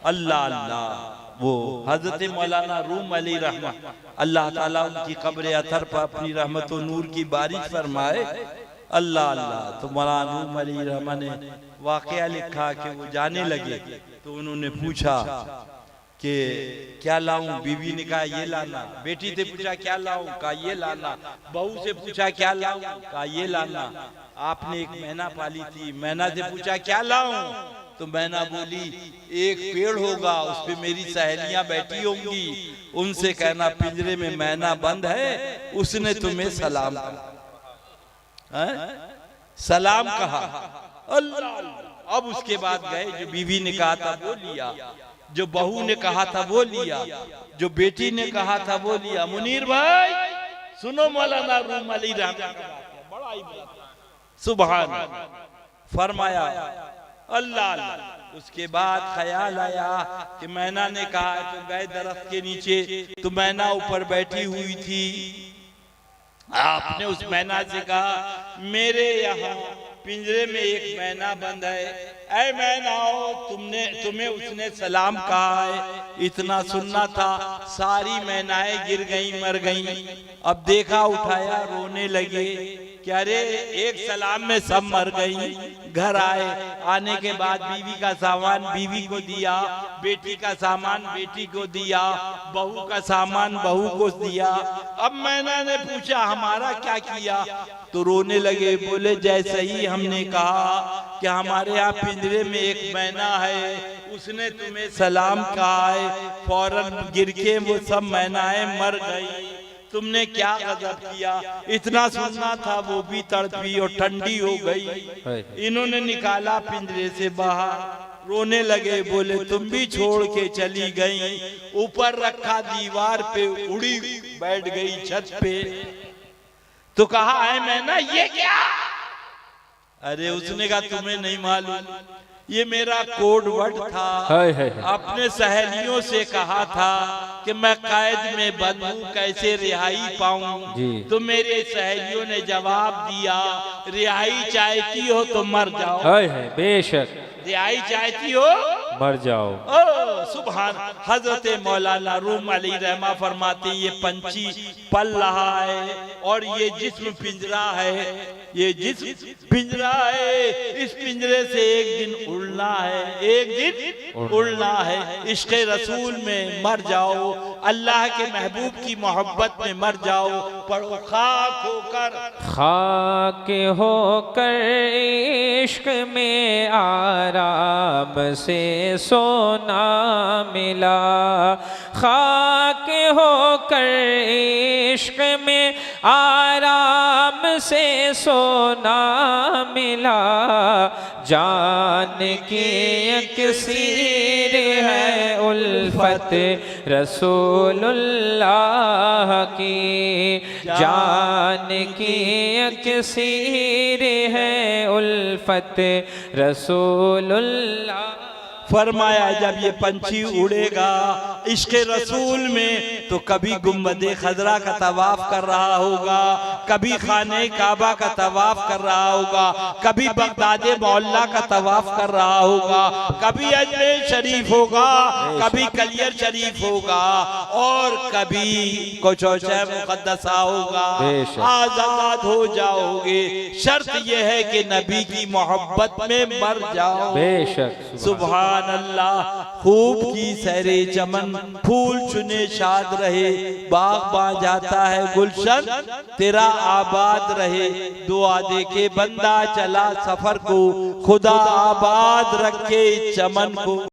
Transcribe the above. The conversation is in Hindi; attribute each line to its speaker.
Speaker 1: अल्लाह अल्लाह। वो हजरत मौलाना रूम अली रहमत, अल्लाह ताला उनकी कब्र अतर पर अपनी रहमत और नूर की बारिश फरमाए। अल्लाह अल्लाह। तो मौलाना रूम अली रहमत ने वाकया लिखा कि वो जाने लगे तो उन्होंने पूछा कि क्या लाऊं? बीवी ने कहा ये लाना। बेटी से पूछा क्या लाऊं? कहा ये लाना। बहू से पूछा क्या लाऊं? कहा ये लाना। आपने एक मैना पाली थी, मैना से पूछा क्या लाऊं? तो मैना बोली एक पेड़ होगा, उस पे मेरी सहेलियां बैठी होंगी, उनसे कहना पिंजरे में मैना बंद है, उसने तुम्हें सलाम कहा। सलाम कहा। अल्लाह। अब उसके बाद गए, जो बीवी ने कहा था वो लिया, जो बहू ने कहा था वो लिया, जो बेटी ने कहा था वो लिया। मुनीर भाई सुनो मौलाना रूम अली रहमत बड़ा ही सुभान फरमाया। अल्लाह अल्लाह। उसके बाद ख्याल आया कि मैना ने कहा तो गए दरख्त के नीचे, तो मैना ऊपर बैठी हुई थी। आपने उस मैना से कहा मेरे यहाँ पिंजरे में एक मैना बंद है, ऐ मैनाओ तुम्हें उसने सलाम कहा है। इतना सुनना था, सारी मैनाएं गिर गईं, मर गईं। अब देखा उठाया, रोने लगे कि अरे एक सलाम में सब मर गई। घर आए, आने के बाद बीवी का सामान बीवी को दिया, बेटी का सामान बेटी को दिया, बहू का सामान बहू को दिया। अब मैंने ने पूछा हमारा क्या किया? तो रोने लगे, बोले जैसे ही हमने कहा कि हमारे यहाँ पिंजरे में एक मैना है, उसने तुम्हें सलाम कहा है, फौरन गिर के वो सब मैनाएं मर गई। तुमने क्या गजब किया? इतना सुनना था, वो भी तड़पी और ठंडी हो गई। इन्होंने निकाला पिंजरे से बाहर, रोने लगे, बोले तुम भी छोड़ के चली गई। ऊपर रखा, दीवार पे उड़ी बैठ गई छत पे। तो कहा है मैना ये क्या? अरे उसने कहा तुम्हें नहीं मालूम, ये मेरा कोड वर्ड था। अपने सहेलियों से कहा था कि मैं कैद में बंद हूँ, कैसे रिहाई पाऊं? तो मेरे सहेलियों ने जवाब दिया रिहाई चाहती हो तो मर जाओ।
Speaker 2: बेशक
Speaker 1: रिहाई चाहती हो
Speaker 2: मर जाओ।
Speaker 1: सुभान। हजरत मौलाना रूम अली रहमा फरमाते ये पंछी पल रहा है और ये जिस्म पिंजरा है, ये जिस्म पिंजरा है, इस पिंजरे से एक दिन उड़ना है, एक दिन उड़ना है। इश्क़ रसूल में मर जाओ, अल्लाह के महबूब की मोहब्बत में मर जाओ। पढ़ो खाक होकर,
Speaker 2: खाक होकर इश्क में आराम से सोना मिला, खाक होकर इश्क में आराम से सोना मिला। जान की अक्सीर है उल्फत रसूलुल्लाह की, जान की अक्सीर है उल्फत रसूलुल्लाह।
Speaker 1: फरमाया जब ये पंछी उड़ेगा इश्क़ रसूल में, तो कभी गुम्बदे खजरा का तवाफ कर रहा होगा, कभी खाने काबा का तवाफ कर रहा होगा, कभी बगदाद मोहल्ला का तवाफ कर रहा होगा, कभी अजमेर शरीफ होगा, कभी कलियर शरीफ होगा, और कभी कोचौचा मुक़द्दसा होगा। आजाद हो जाओगे, शर्त यह है कि नबी की मोहब्बत में मर जाओ।
Speaker 2: बेशक
Speaker 1: सुभान अल्लाह। खूब की सहरे चमन, फूल चुने शाद रहे, बाग बा जाता है गुलशन, तेरा आबाद रहे। दुआ दे के बंदा चला सफर को, खुदा आबाद रखे चमन को।